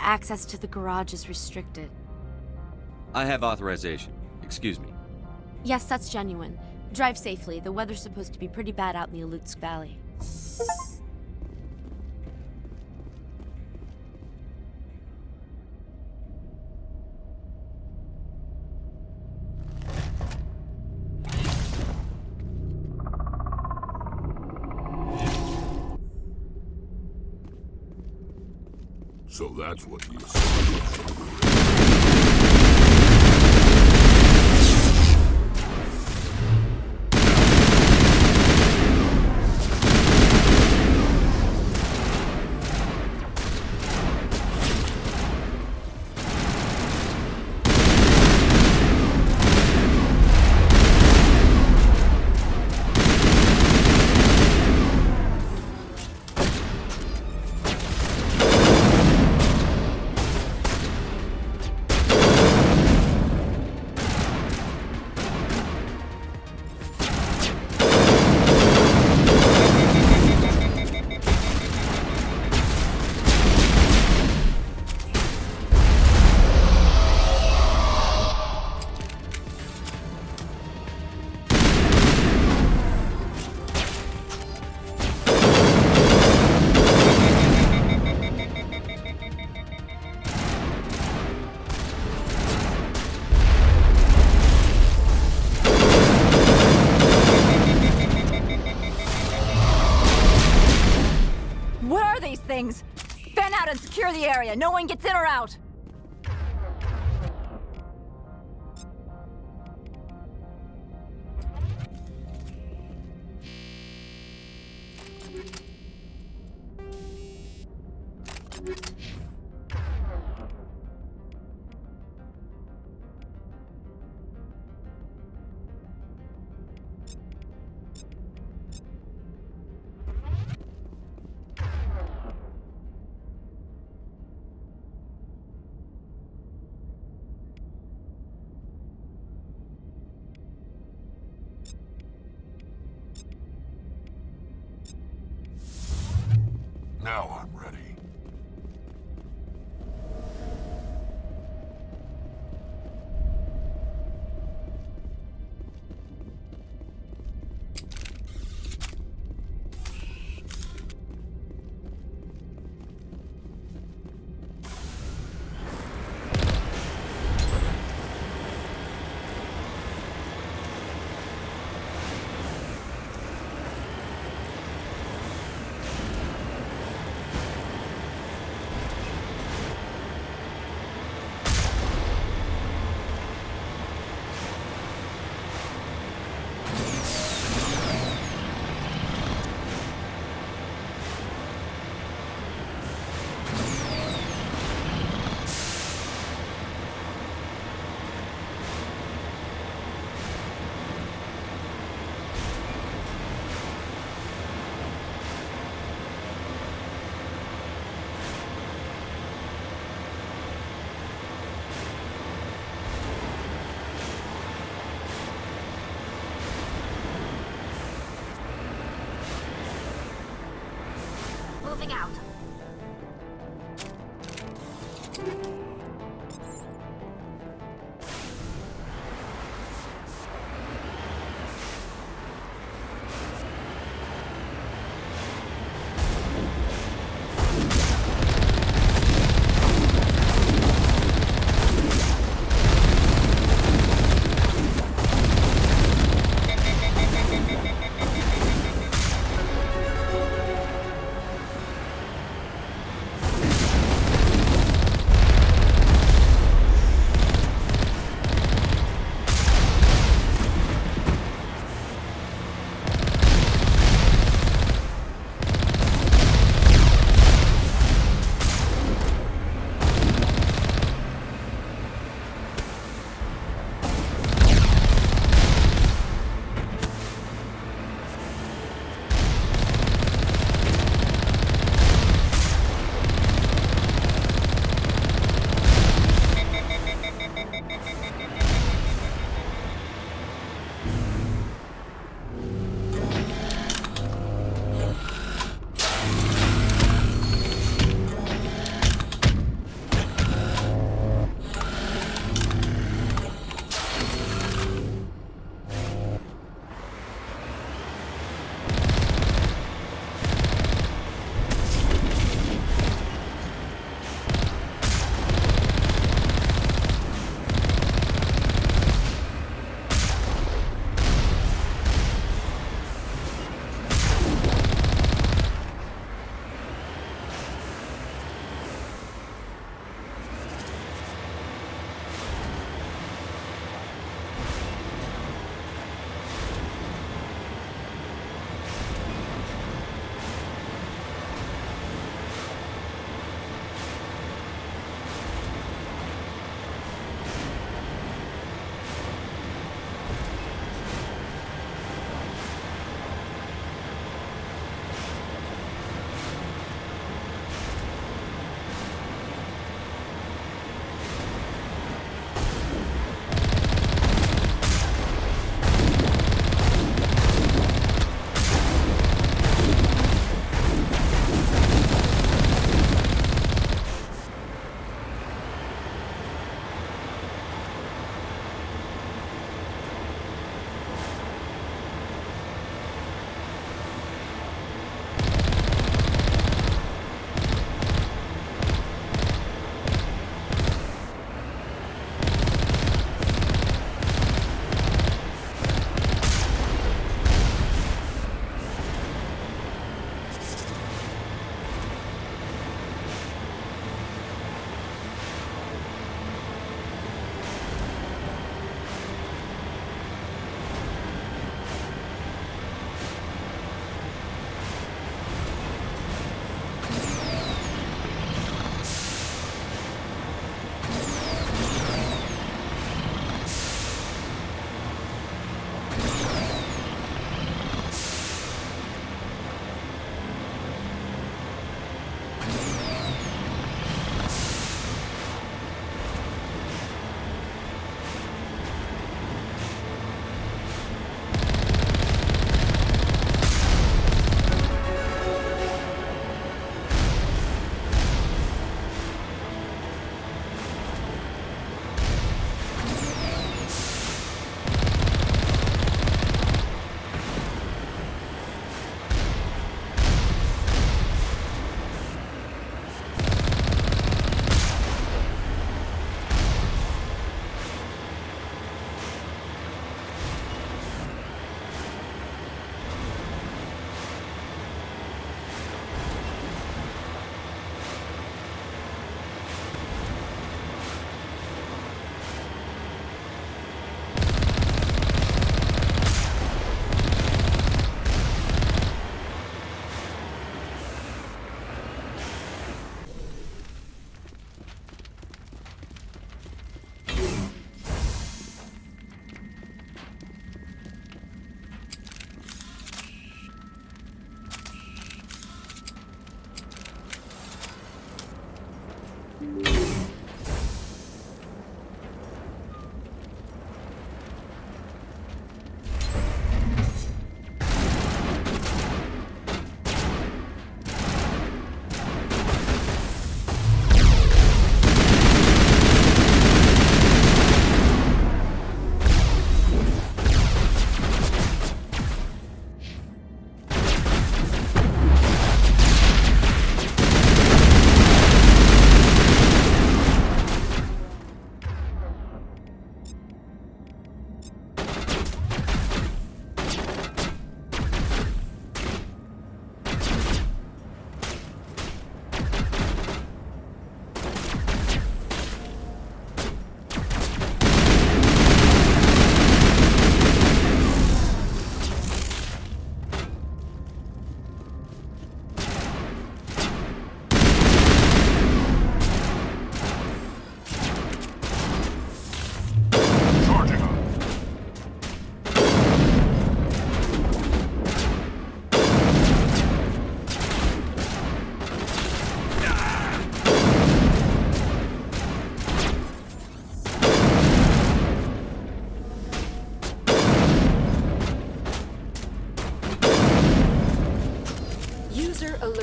access to the garage is restricted. I have authorization. Excuse me. Yes, that's genuine. Drive safely. The weather's supposed to be pretty bad out in the Alutsk Valley. So that's what you said. Things! Fan out and secure the area. No one gets in or out. Now I'm ready. Moving out.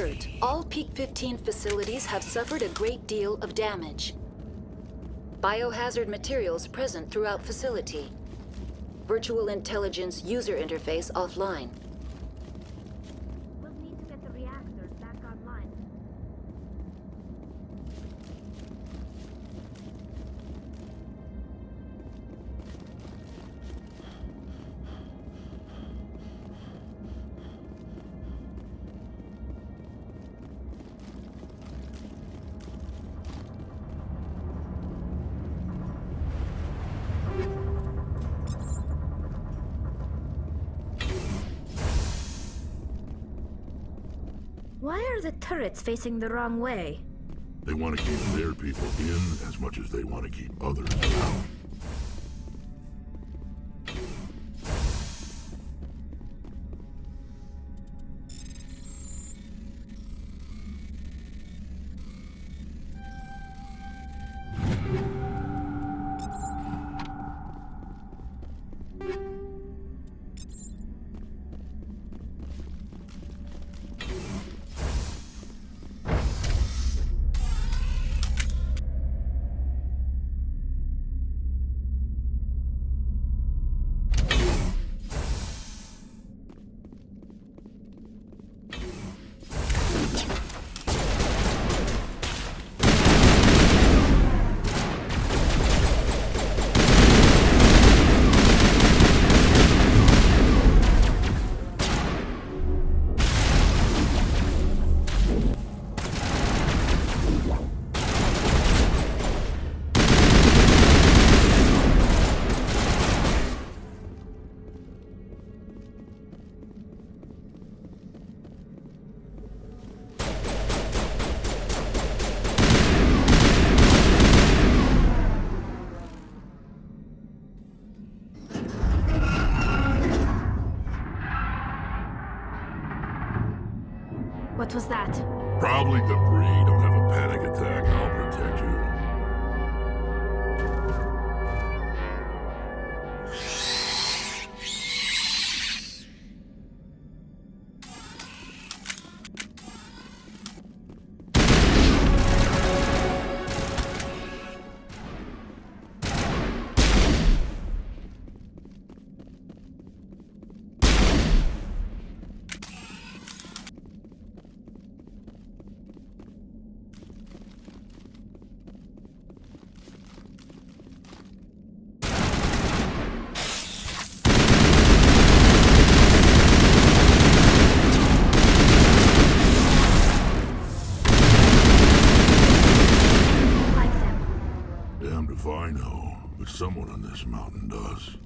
Alert! All Peak 15 facilities have suffered a great deal of damage. Biohazard materials present throughout facility. Virtual intelligence user interface offline. We'll need to get the reactors back online. Why are the turrets facing the wrong way? They want to keep their people in as much as they want to keep others out. What was that? Probably debris. Don't have a panic attack. I'll protect you. Like them. Damned if I know, but someone on this mountain does.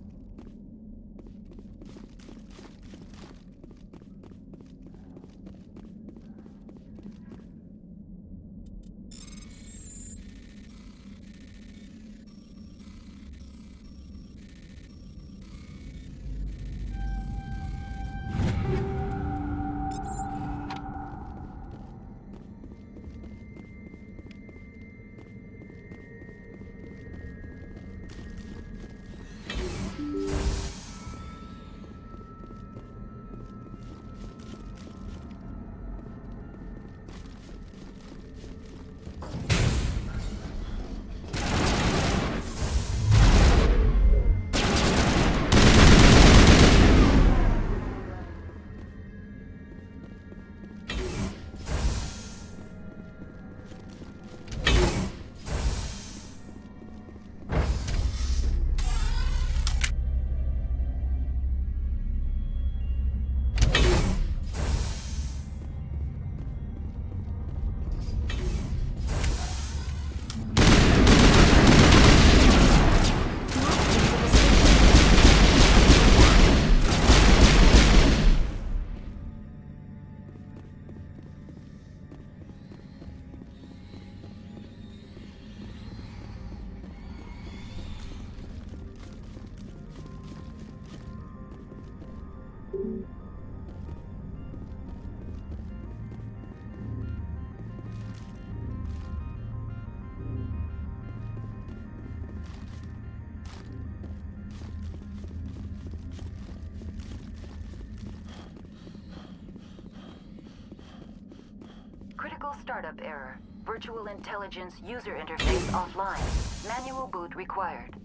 startup error. Virtual intelligence user interface offline. Manual boot required.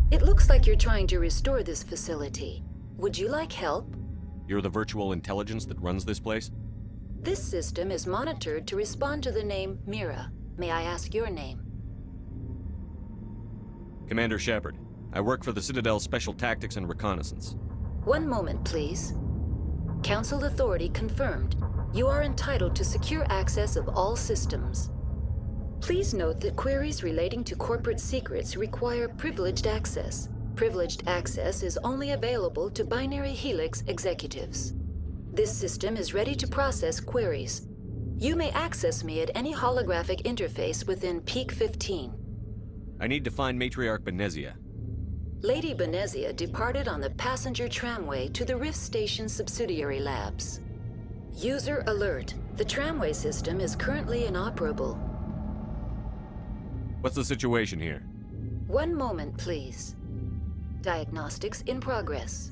It looks like you're trying to restore this facility. Would you like help? You're the virtual intelligence that runs this place? This system is monitored to respond to the name Mira. May I ask your name? Commander Shepard. I work for the Citadel Special Tactics and Reconnaissance. One moment, please. Council authority confirmed. You are entitled to secure access of all systems. Please note that queries relating to corporate secrets require privileged access. Privileged access is only available to Binary Helix executives. This system is ready to process queries. You may access me at any holographic interface within Peak 15. I need to find Matriarca Benezia. Lady Benezia departed on the passenger tramway to the Rift Station subsidiary labs. User alert. The tramway system is currently inoperable. What's the situation here? One moment, please. Diagnostics in progress.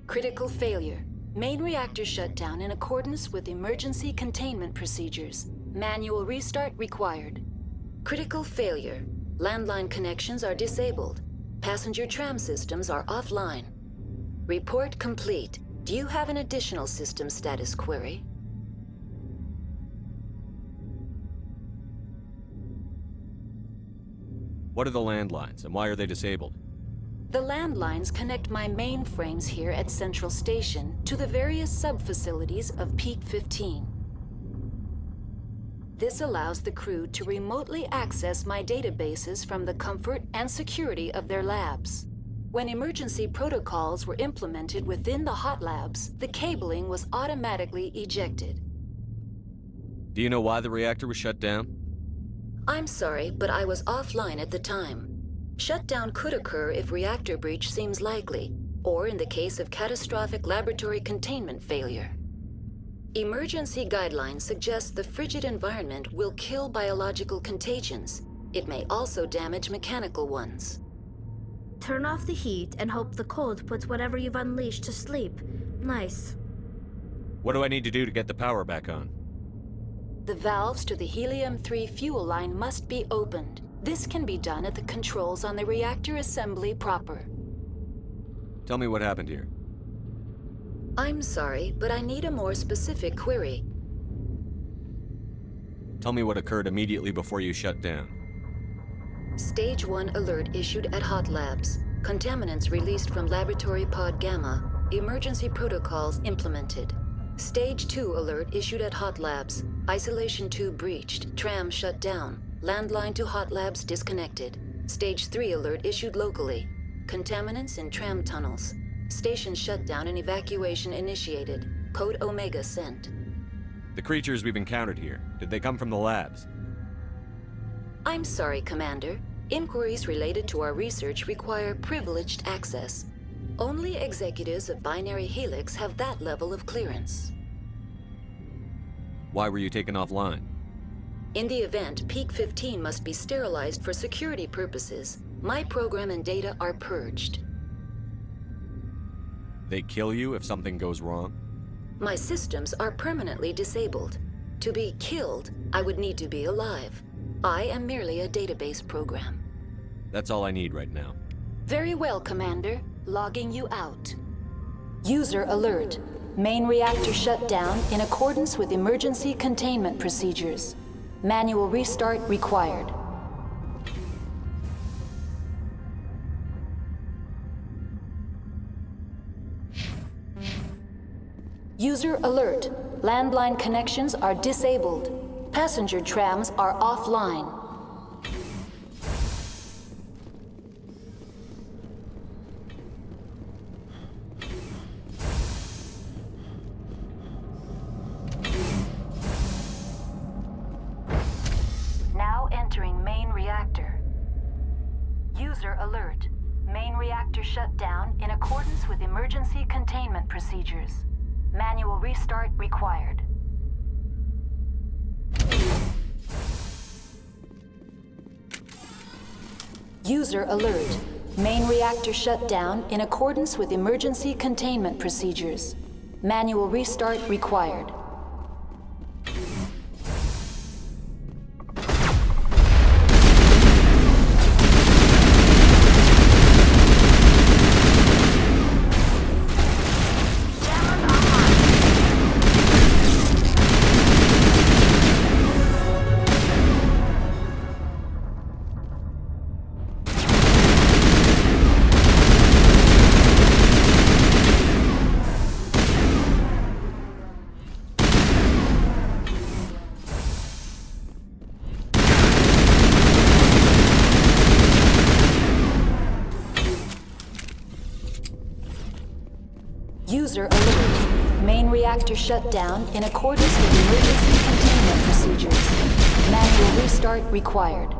Critical failure. Main reactor shut down in accordance with emergency containment procedures. Manual restart required. Critical failure. Landline connections are disabled. Passenger tram systems are offline. Report complete. Do you have an additional system status query? What are the landlines, and why are they disabled? The landlines connect my mainframes here at Central Station to the various sub-facilities of Peak 15. This allows the crew to remotely access my databases from the comfort and security of their labs. When emergency protocols were implemented within the hot labs, the cabling was automatically ejected. Do you know why the reactor was shut down? I'm sorry, but I was offline at the time. Shutdown could occur if reactor breach seems likely, or in the case of catastrophic laboratory containment failure. Emergency guidelines suggest the frigid environment will kill biological contagions. It may also damage mechanical ones. Turn off the heat and hope the cold puts whatever you've unleashed to sleep. Nice. What do I need to do to get the power back on? The valves to the helium-3 fuel line must be opened. This can be done at the controls on the reactor assembly proper. Tell me what happened here. I'm sorry, but I need a more specific query. Tell me what occurred immediately before you shut down. Stage 1 alert issued at Hot Labs. Contaminants released from Laboratory Pod Gamma. Emergency protocols implemented. Stage 2 alert issued at Hot Labs. Isolation tube breached. Tram shut down. Landline to Hot Labs disconnected. Stage 3 alert issued locally. Contaminants in tram tunnels. Station shutdown and evacuation initiated. Code Omega sent. The creatures we've encountered here, did they come from the labs? I'm sorry, Commander. Inquiries related to our research require privileged access. Only executives of Binary Helix have that level of clearance. Why were you taken offline? In the event, Peak 15 must be sterilized for security purposes. My program and data are purged. They kill you if something goes wrong? My systems are permanently disabled. To be killed, I would need to be alive. I am merely a database program. That's all I need right now. Very well, Commander. Logging you out. User alert. Main reactor shut down in accordance with emergency containment procedures. Manual restart required. User alert. Landline connections are disabled. Passenger trams are offline. Now entering main reactor. User alert. Main reactor shut down in accordance with emergency containment procedures. Manual restart required. User alert. Main reactor shut down in accordance with emergency containment procedures. Manual restart required. User alert. Main reactor shut down in accordance with emergency containment procedures. Manual restart required.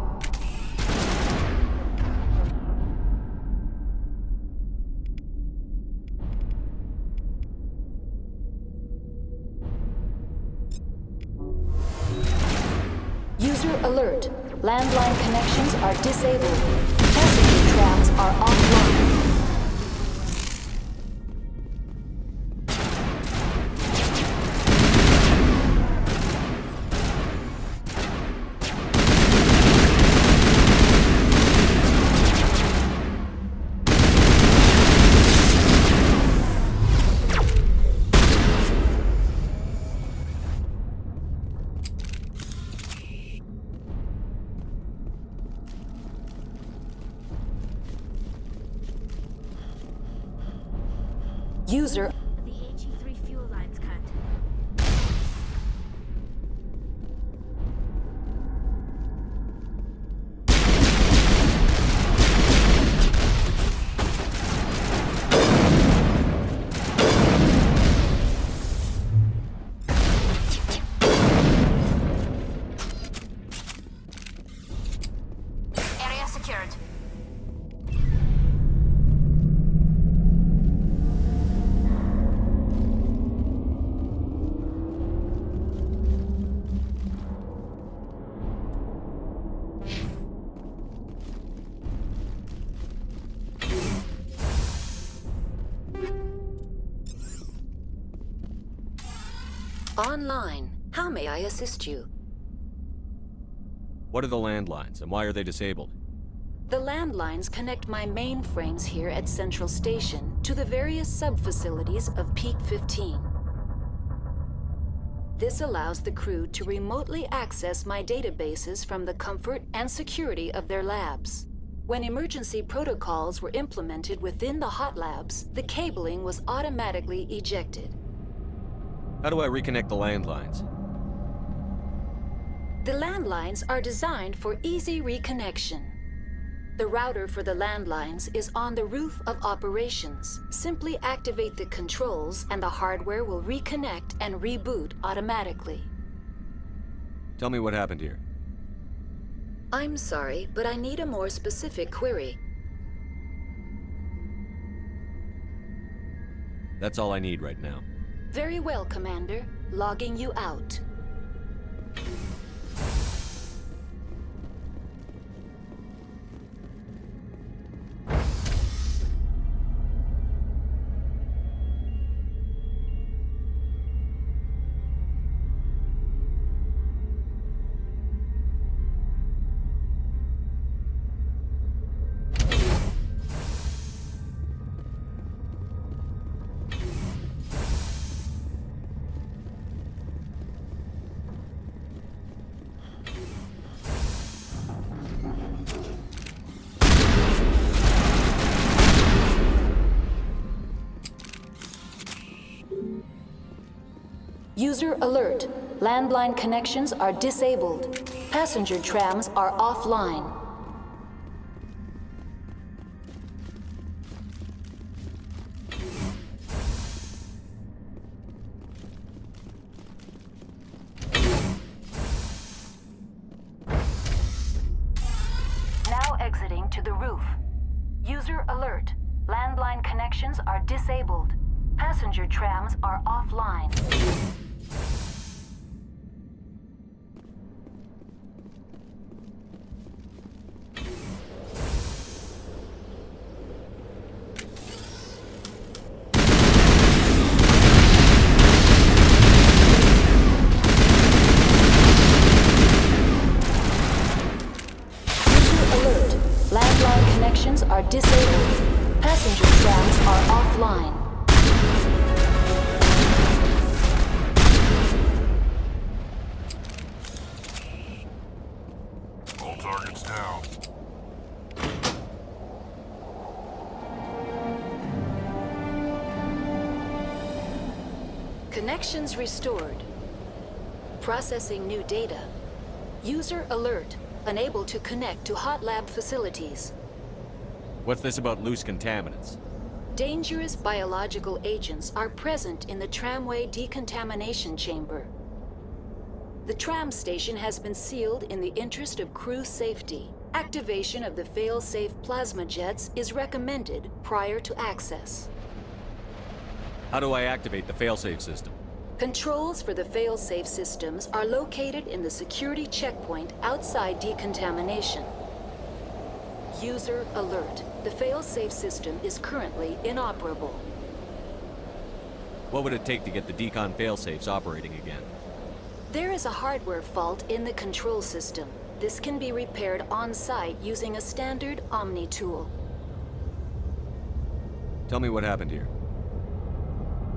User alert. Landline connections are disabled. Passenger trams are offline. User. The HE3 fuel line's cut. Area secured. Online. How may I assist you? What are the landlines, and why are they disabled? The landlines connect my mainframes here at Central Station to the various sub-facilities of Peak 15. This allows the crew to remotely access my databases from the comfort and security of their labs. When emergency protocols were implemented within the hot labs, the cabling was automatically ejected. How do I reconnect the landlines? The landlines are designed for easy reconnection. The router for the landlines is on the roof of operations. Simply activate the controls and the hardware will reconnect and reboot automatically. Tell me what happened here. I'm sorry, but I need a more specific query. That's all I need right now. Very well, Commander. Logging you out. User alert. Landline connections are disabled. Passenger trams are offline. Now exiting to the roof. User alert. Landline connections are disabled. Passenger trams are offline. Landline connections are disabled. Passenger trams are offline. All targets down. Connections restored. Processing new data. User alert. Unable to connect to hot lab facilities. What's this about loose contaminants? Dangerous biological agents are present in the tramway decontamination chamber. The tram station has been sealed in the interest of crew safety. Activation of the fail-safe plasma jets is recommended prior to access. How do I activate the failsafe system? Controls for the fail-safe systems are located in the security checkpoint outside decontamination. User alert. The fail-safe system is currently inoperable. What would it take to get the decon failsafes operating again? There is a hardware fault in the control system. This can be repaired on-site using a standard Omni tool. Tell me what happened here.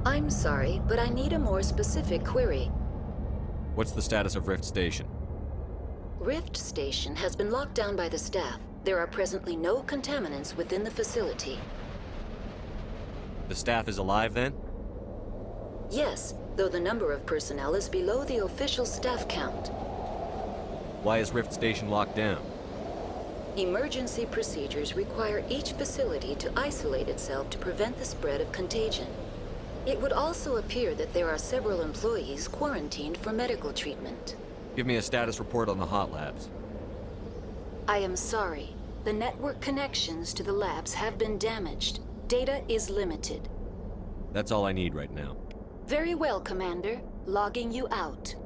I'm sorry, but I need a more specific query. What's the status of Rift Station? Rift Station has been locked down by the staff. There are presently no contaminants within the facility. The staff is alive then? Yes, though the number of personnel is below the official staff count. Why is Rift Station locked down? Emergency procedures require each facility to isolate itself to prevent the spread of contagion. It would also appear that there are several employees quarantined for medical treatment. Give me a status report on the hot labs. I am sorry. The network connections to the labs have been damaged. Data is limited. That's all I need right now. Very well, Commander. Logging you out.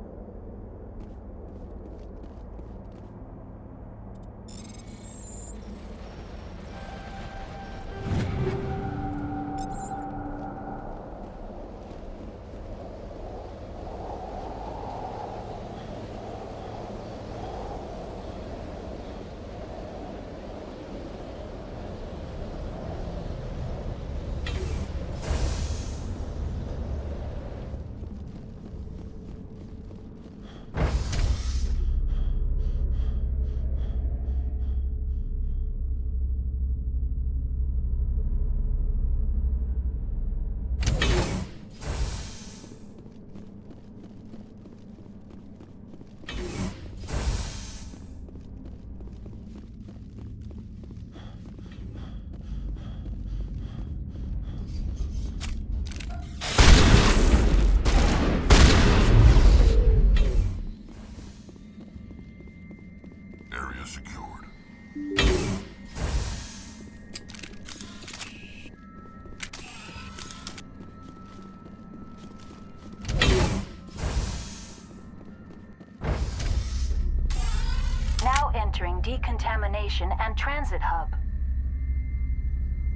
decontamination and transit hub.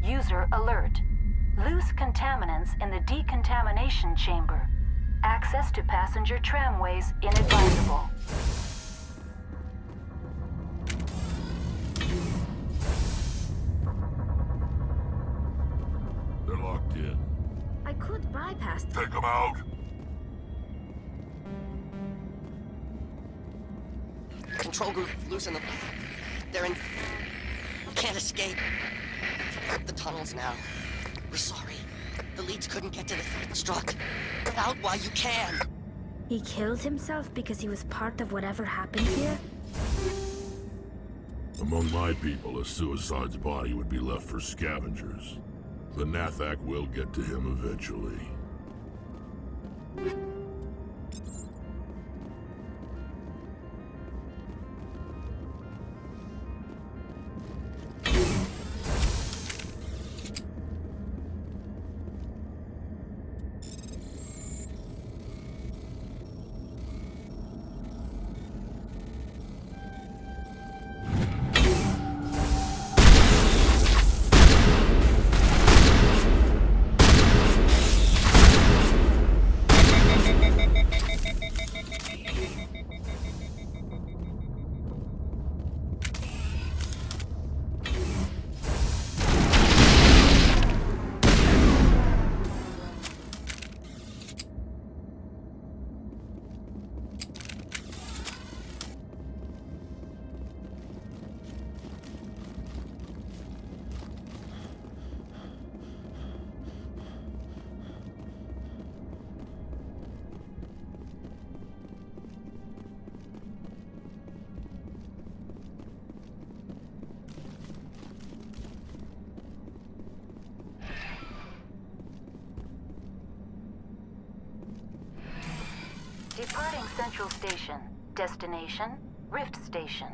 User alert. Loose contaminants in the decontamination chamber. Access to passenger tramways inadvisable. They're locked in. I could bypass them. Take them out! Control group, loosen them. They're in... Can't escape. The tunnels now. We're sorry. The leads couldn't get to the struck. Get out while you can. He killed himself because he was part of whatever happened here? Among my people, a suicide's body would be left for scavengers. The Nathak will get to him eventually. Departing Central Station. Destination, Rift Station.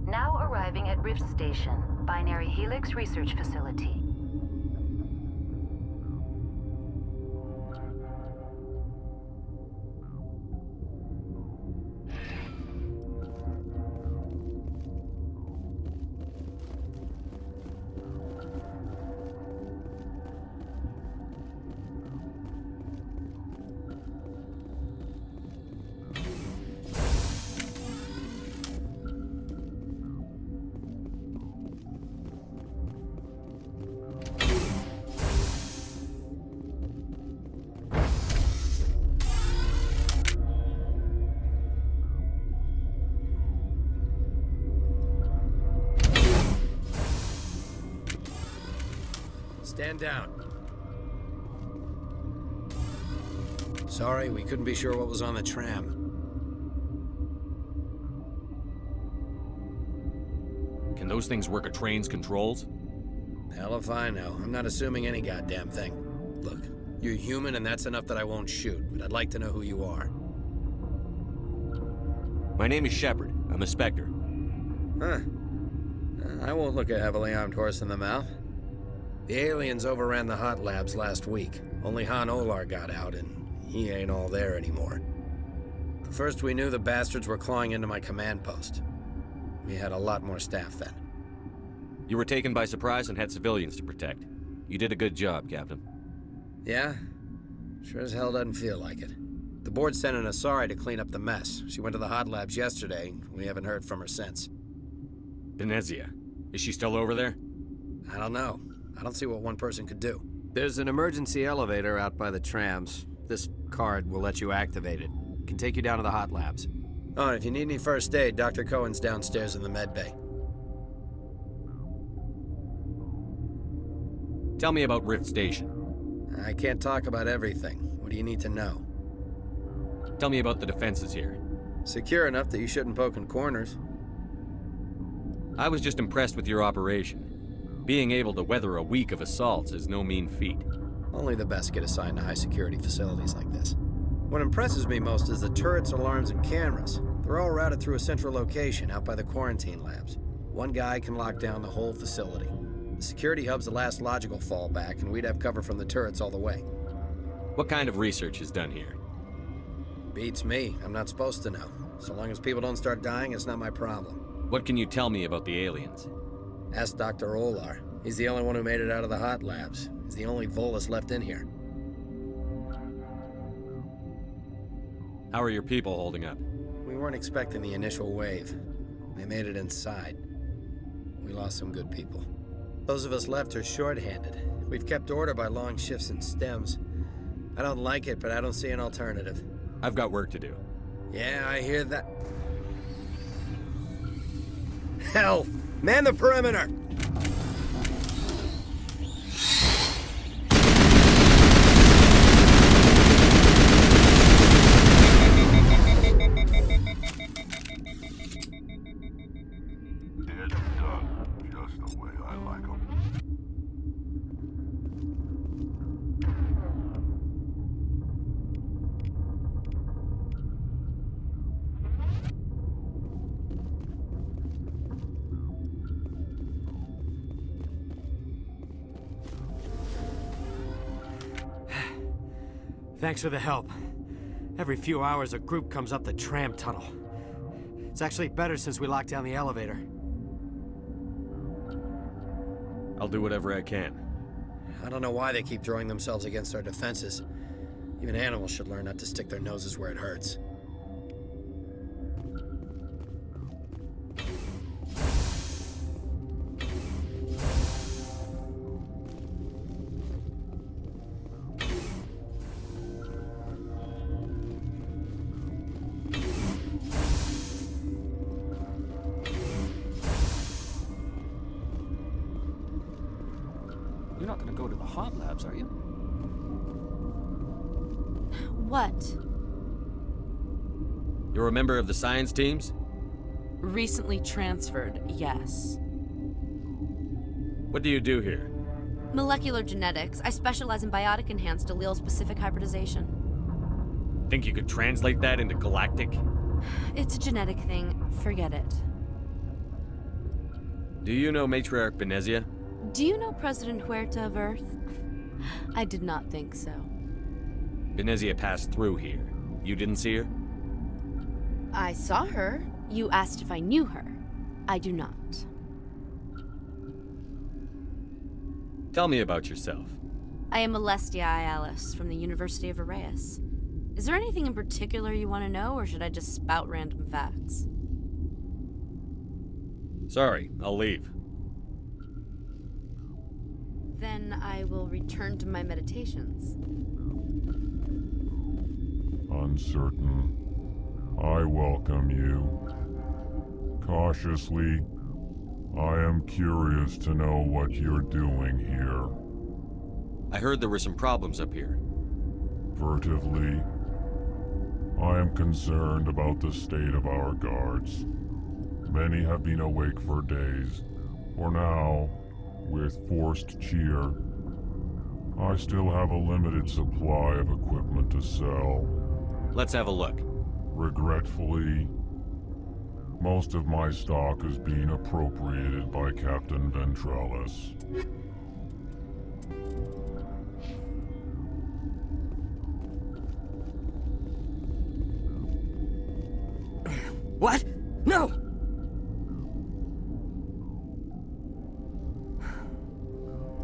Now arriving at Rift Station, Binary Helix Research Facility. Stand down. Sorry, we couldn't be sure what was on the tram. Can those things work a train's controls? Hell if I know. I'm not assuming any goddamn thing. Look, you're human and that's enough that I won't shoot, but I'd like to know who you are. My name is Shepard. I'm a Spectre. Huh. I won't look a heavily armed horse in the mouth. The aliens overran the hot labs last week. Only Han Olar got out, and he ain't all there anymore. The first we knew, the bastards were clawing into my command post. We had a lot more staff then. You were taken by surprise and had civilians to protect. You did a good job, Captain. Yeah? Sure as hell doesn't feel like it. The board sent an Asari to clean up the mess. She went to the hot labs yesterday. We haven't heard from her since. Benezia. Is she still over there? I don't know. I don't see what one person could do. There's an emergency elevator out by the trams. This card will let you activate it. Can take you down to the hot labs. Oh, and if you need any first aid, Dr. Cohen's downstairs in the med bay. Tell me about Rift Station. I can't talk about everything. What do you need to know? Tell me about the defenses here. Secure enough that you shouldn't poke in corners. I was just impressed with your operation. Being able to weather a week of assaults is no mean feat. Only the best get assigned to high-security facilities like this. What impresses me most is the turrets, alarms, and cameras. They're all routed through a central location out by the quarantine labs. One guy can lock down the whole facility. The security hub's the last logical fallback, and we'd have cover from the turrets all the way. What kind of research is done here? Beats me. I'm not supposed to know. So long as people don't start dying, it's not my problem. What can you tell me about the aliens? Ask Dr. Olar. He's the only one who made it out of the hot labs. He's the only Volus left in here. How are your people holding up? We weren't expecting the initial wave. They made it inside. We lost some good people. Those of us left are short-handed. We've kept order by long shifts and stems. I don't like it, but I don't see an alternative. I've got work to do. Yeah, I hear that. Hell! Man the perimeter! Dead done, just the way I like 'em. Thanks for the help. Every few hours, a group comes up the tram tunnel. It's actually better since we locked down the elevator. I'll do whatever I can. I don't know why they keep throwing themselves against our defenses. Even animals should learn not to stick their noses where it hurts. You're not gonna go to the hot labs, are you? What? You're a member of the science teams? Recently transferred, yes. What do you do here? Molecular genetics. I specialize in biotic-enhanced allele-specific hybridization. Think you could translate that into galactic? It's a genetic thing. Forget it. Do you know Matriarca Benezia? Do you know President Huerta of Earth? I did not think so. Benezia passed through here. You didn't see her? I saw her. You asked if I knew her. I do not. Tell me about yourself. I am Alestia Ialis from the University of Arraeus. Is there anything in particular you want to know, or should I just spout random facts? Sorry, I'll leave. Then I will return to my meditations. Uncertain. I welcome you. Cautiously, I am curious to know what you're doing here. I heard there were some problems up here. Furtively, I am concerned about the state of our guards. Many have been awake for days. For now, with forced cheer, I still have a limited supply of equipment to sell. Let's have a look. Regretfully, most of my stock is being appropriated by Captain Ventralis. What? No!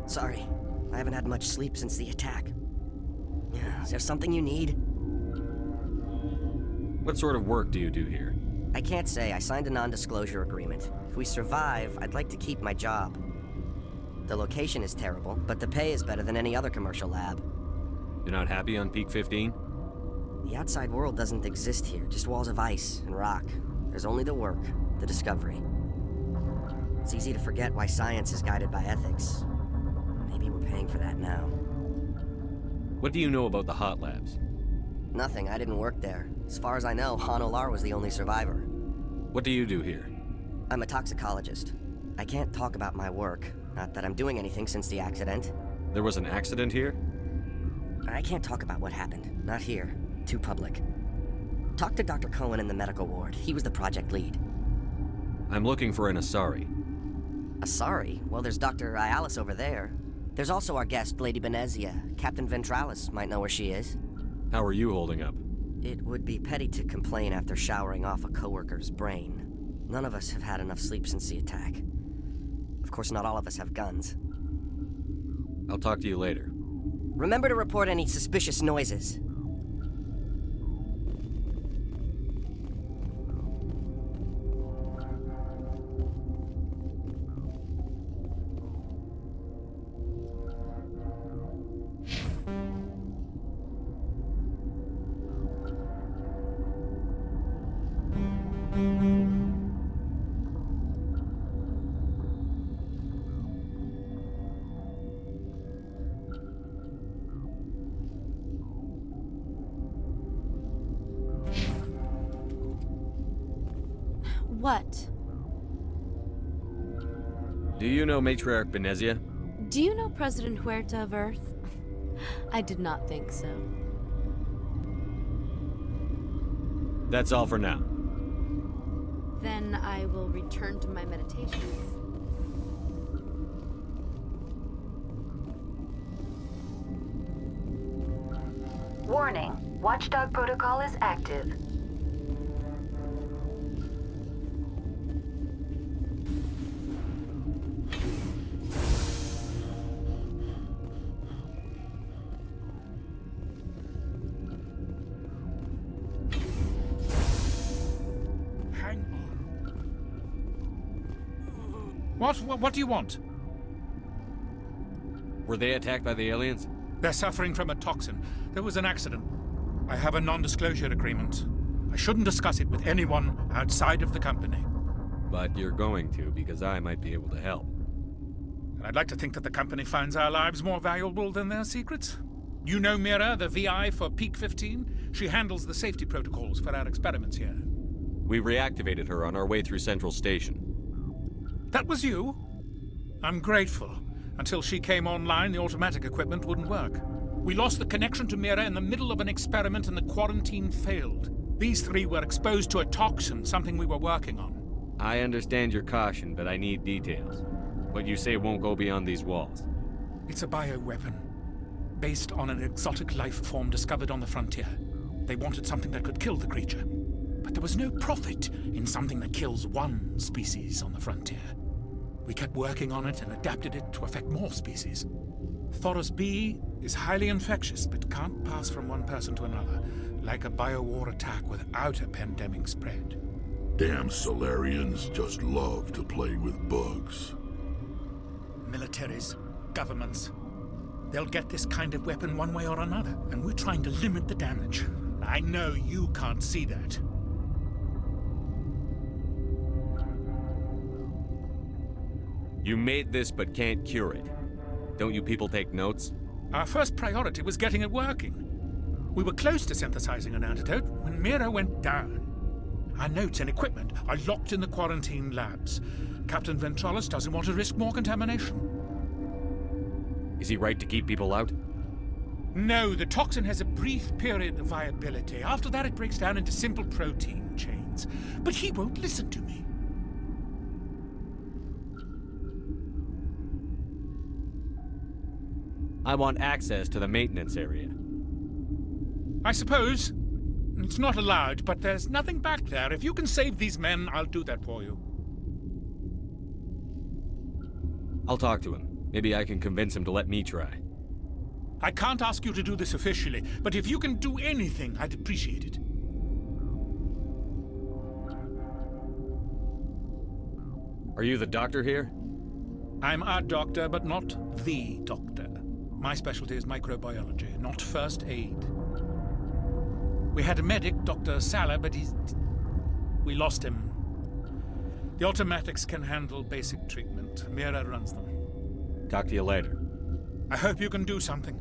Sorry, I haven't had much sleep since the attack. Is there something you need? What sort of work do you do here? I can't say. I signed a non-disclosure agreement. If we survive, I'd like to keep my job. The location is terrible, but the pay is better than any other commercial lab. You're not happy on Peak 15? The outside world doesn't exist here, just walls of ice and rock. There's only the work, the discovery. It's easy to forget why science is guided by ethics. Maybe we're paying for that now. What do you know about the hot labs? Nothing, I didn't work there. As far as I know, Han Olar was the only survivor. What do you do here? I'm a toxicologist. I can't talk about my work. Not that I'm doing anything since the accident. There was an accident here? I can't talk about what happened. Not here. Too public. Talk to Dr. Cohen in the medical ward. He was the project lead. I'm looking for an Asari. Sorry. Well, there's Dr. Ayalis over there. There's also our guest, Lady Benezia. Captain Ventralis might know where she is. How are you holding up? It would be petty to complain after showering off a coworker's brain. None of us have had enough sleep since the attack. Of course, not all of us have guns. I'll talk to you later. Remember to report any suspicious noises. What? Do you know Matriarca Benezia? Do you know President Huerta of Earth? I did not think so. That's all for now. Then I will return to my meditations. Warning. Watchdog protocol is active. Hang on. What do you want? Were they attacked by the aliens? They're suffering from a toxin. There was an accident. I have a non-disclosure agreement. I shouldn't discuss it with anyone outside of the company. But you're going to, because I might be able to help. And I'd like to think that the company finds our lives more valuable than their secrets. You know Mira, the VI for Peak 15? She handles the safety protocols for our experiments here. We reactivated her on our way through Central Station. That was you? I'm grateful. Until she came online, the automatic equipment wouldn't work. We lost the connection to Mira in the middle of an experiment and the quarantine failed. These three were exposed to a toxin, something we were working on. I understand your caution, but I need details. What you say won't go beyond these walls. It's a bioweapon, based on an exotic life form discovered on the frontier. They wanted something that could kill the creature. But there was no profit in something that kills one species on the frontier. We kept working on it and adapted it to affect more species. Thoros B is highly infectious, but can't pass from one person to another, like a biowar attack without a pandemic spread. Damn Solarians just love to play with bugs. Militaries, governments, they'll get this kind of weapon one way or another, and we're trying to limit the damage. I know you can't see that. You made this but can't cure it. Don't you people take notes? Our first priority was getting it working. We were close to synthesizing an antidote when Mira went down. Our notes and equipment are locked in the quarantine labs. Captain Ventralis doesn't want to risk more contamination. Is he right to keep people out? No, the toxin has a brief period of viability. After that, it breaks down into simple protein chains. But he won't listen to me. I want access to the maintenance area. I suppose. It's not allowed, but there's nothing back there. If you can save these men, I'll do that for you. I'll talk to him. Maybe I can convince him to let me try. I can't ask you to do this officially, but if you can do anything, I'd appreciate it. Are you the doctor here? I'm a doctor, but not the doctor. My specialty is microbiology, not first aid. We had a medic, Dr. Sala, but we lost him. The automatics can handle basic treatment. Mira runs them. Talk to you later. I hope you can do something.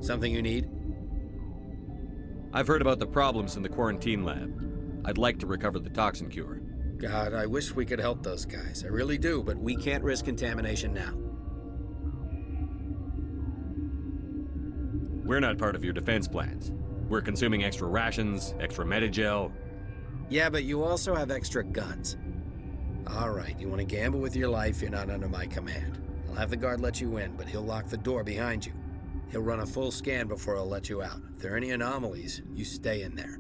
Something you need? I've heard about the problems in the quarantine lab. I'd like to recover the toxin cure. God, I wish we could help those guys. I really do, but we can't risk contamination now. We're not part of your defense plans. We're consuming extra rations, extra Medigel. Yeah, but you also have extra guns. All right, you want to gamble with your life, you're not under my command. I'll have the guard let you in, but he'll lock the door behind you. He'll run a full scan before he'll let you out. If there are any anomalies, you stay in there.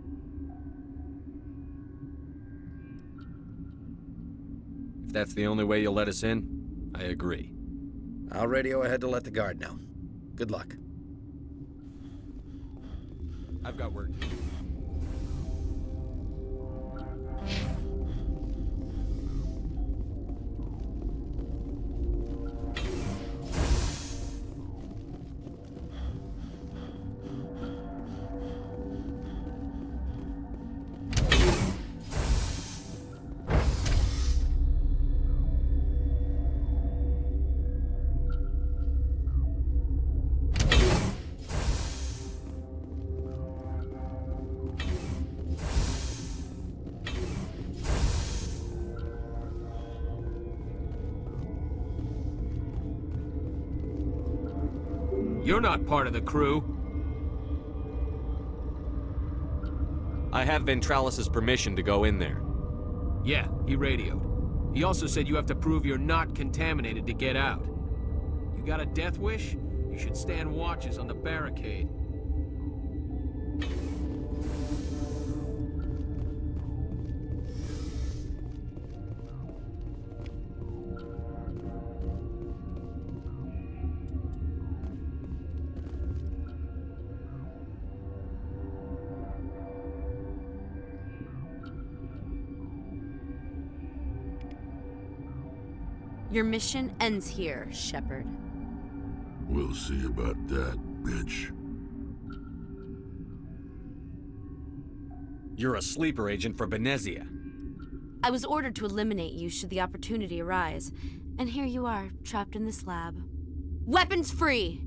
If that's the only way you'll let us in, I agree. I'll radio ahead to let the guard know. Good luck. I've got work to do. You're not part of the crew. I have Ventralis's permission to go in there. Yeah, he radioed. He also said you have to prove you're not contaminated to get out. You got a death wish? You should stand watches on the barricade. Your mission ends here, Shepard. We'll see about that, bitch. You're a sleeper agent for Benezia. I was ordered to eliminate you should the opportunity arise, and here you are, trapped in this lab. Weapons free!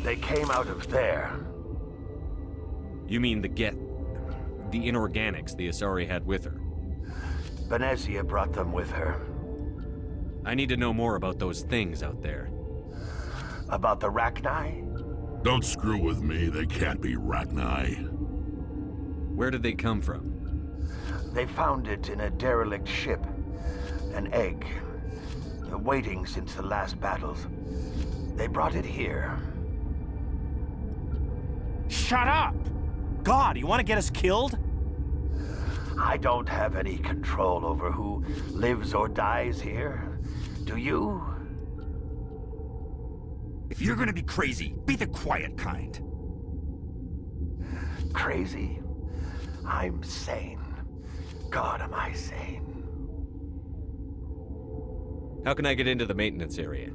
They came out of there. You mean the inorganics the Asari had with her? Benezia brought them with her. I need to know more about those things out there. About the Rachni? Don't screw with me, they can't be Rachni. Where did they come from? They found it in a derelict ship. An egg. Waiting since the last battles. They brought it here. Shut up! God, you want to get us killed? I don't have any control over who lives or dies here. Do you? If you're gonna be crazy, be the quiet kind. Crazy? I'm sane. God, am I sane. How can I get into the maintenance area?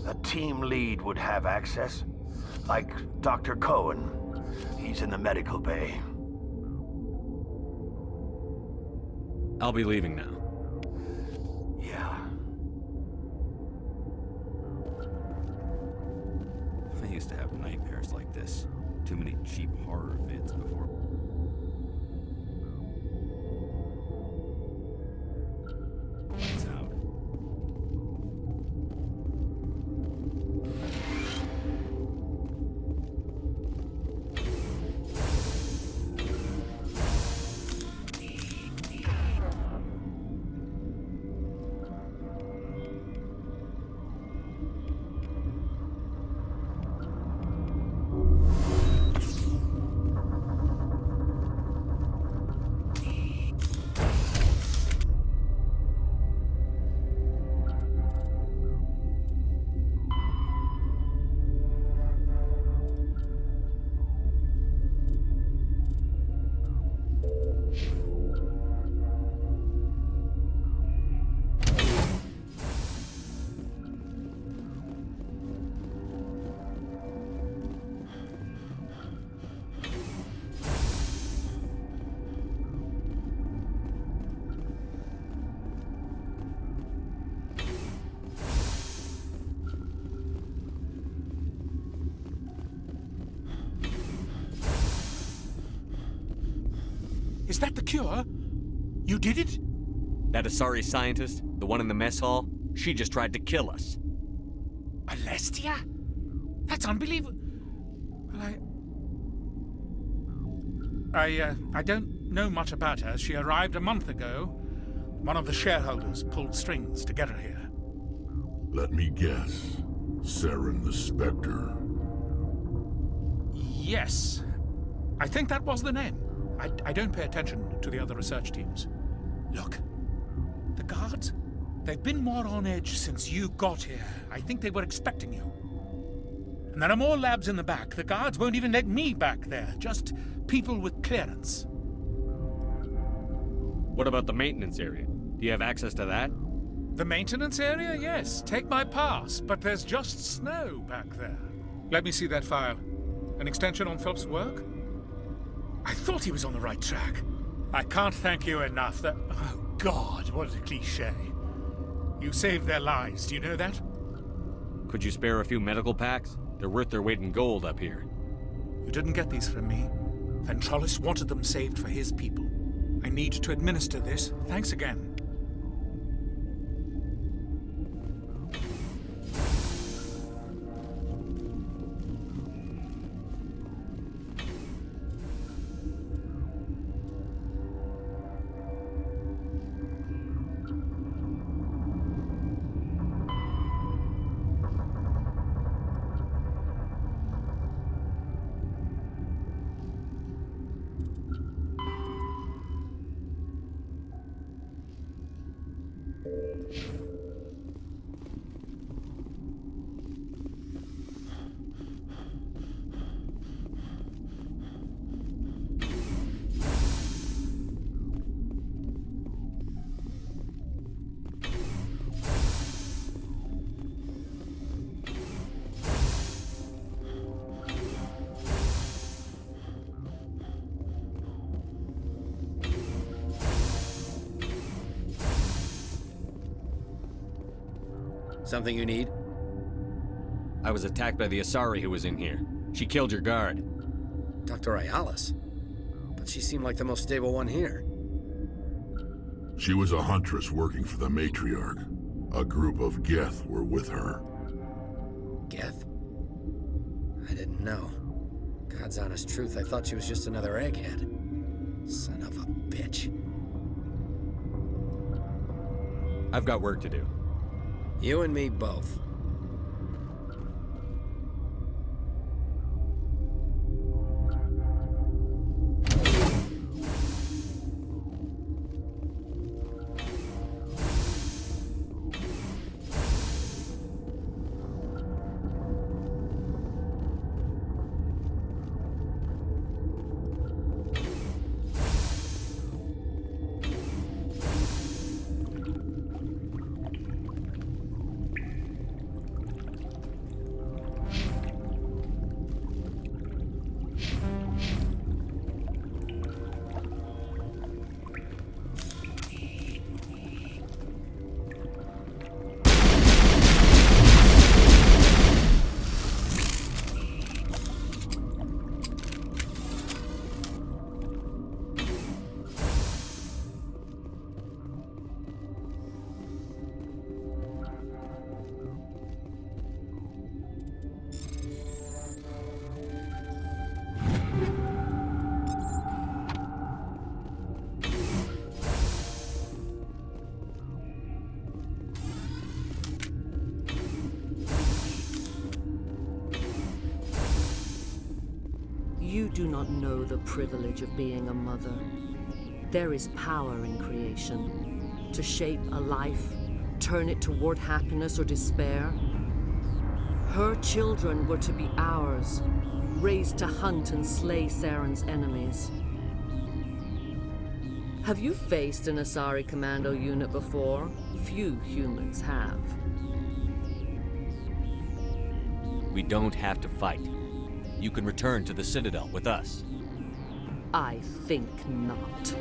A team lead would have access. Like Dr. Cohen. He's in the medical bay. I'll be leaving now. Yeah. I used to have nightmares like this. Too many cheap horror vids before. Lights out. that the cure? You did it? That Asari scientist, the one in the mess hall, she just tried to kill us. Alestia? That's unbelievable. Well, I don't know much about her. She arrived a month ago. One of the shareholders pulled strings to get her here. Let me guess. Saren the Spectre. Yes. I think that was the name. I don't pay attention to the other research teams. Look, the guards, they've been more on edge since you got here. I think they were expecting you. And there are more labs in the back. The guards won't even let me back there. Just people with clearance. What about the maintenance area? Do you have access to that? The maintenance area? Yes. Take my pass. But there's just snow back there. Let me see that file. An extension on Phelps' work? I thought he was on the right track. I can't thank you enough. Oh, God, what a cliché. You saved their lives. Do you know that? Could you spare a few medical packs? They're worth their weight in gold up here. You didn't get these from me. Ventrolis wanted them saved for his people. I need to administer this. Thanks again. Something you need? I was attacked by the Asari who was in here. She killed your guard. Dr. Ayalis? But she seemed like the most stable one here. She was a huntress working for the Matriarch. A group of Geth were with her. Geth? I didn't know. God's honest truth, I thought she was just another egghead. Son of a bitch. I've got work to do. You and me both. You do not know the privilege of being a mother. There is power in creation. To shape a life, turn it toward happiness or despair. Her children were to be ours, raised to hunt and slay Saren's enemies. Have you faced an Asari commando unit before? Few humans have. We don't have to fight. You can return to the Citadel with us. I think not.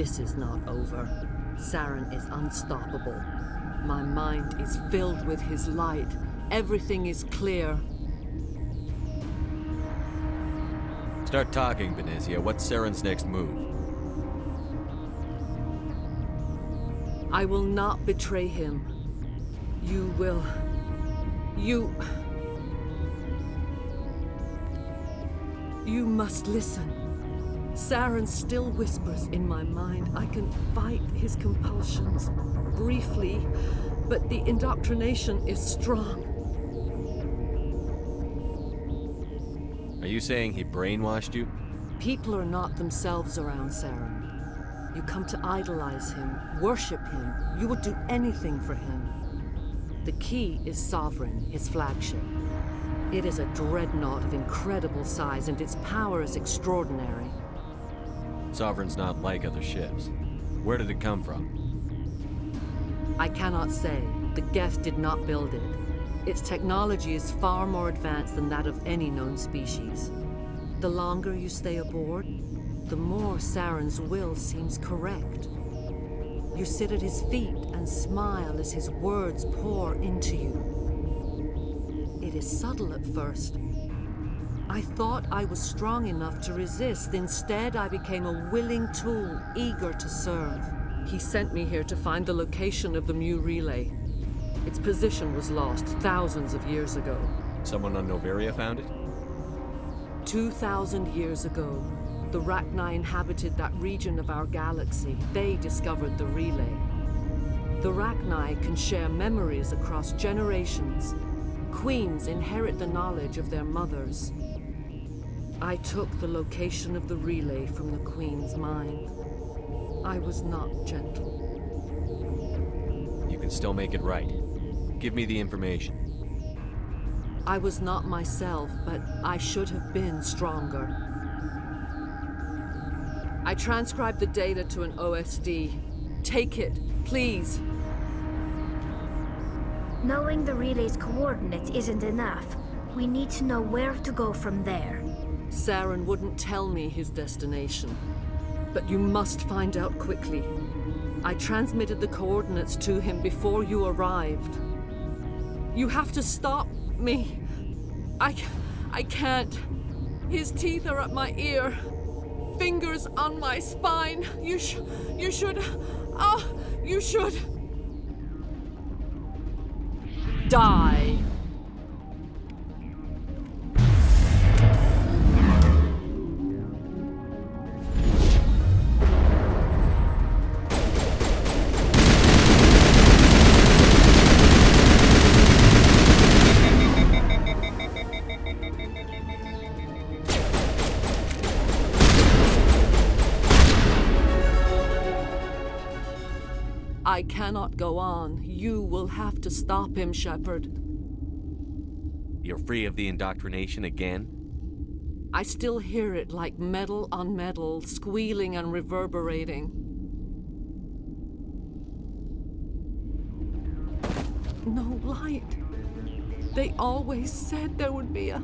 This is not over. Saren is unstoppable. My mind is filled with his light. Everything is clear. Start talking, Benezia. What's Saren's next move? I will not betray him. You will... You must listen. Saren still whispers in my mind. I can fight his compulsions, briefly, but the indoctrination is strong. Are you saying he brainwashed you? People are not themselves around Saren. You come to idolize him, worship him. You would do anything for him. The key is Sovereign, his flagship. It is a dreadnought of incredible size, and its power is extraordinary. Sovereign's not like other ships. Where did it come from? I cannot say. The Geth did not build it. Its technology is far more advanced than that of any known species. The longer you stay aboard, the more Saren's will seems correct. You sit at his feet and smile as his words pour into you. It is subtle at first. I thought I was strong enough to resist. Instead, I became a willing tool, eager to serve. He sent me here to find the location of the Mu relay. Its position was lost thousands of years ago. Someone on Noveria found it? 2,000 years ago, the Rachni inhabited that region of our galaxy. They discovered the relay. The Rachni can share memories across generations. Queens inherit the knowledge of their mothers. I took the location of the relay from the Queen's mind. I was not gentle. You can still make it right. Give me the information. I was not myself, but I should have been stronger. I transcribed the data to an OSD. Take it, please. Knowing the relay's coordinates isn't enough. We need to know where to go from there. Saren wouldn't tell me his destination. But you must find out quickly. I transmitted the coordinates to him before you arrived. You have to stop me. I can't. His teeth are at my ear. Fingers on my spine. You should. You should. Die. I cannot go on. You will have to stop him, Shepard. You're free of the indoctrination again? I still hear it like metal on metal, squealing and reverberating. No light. They always said there would be a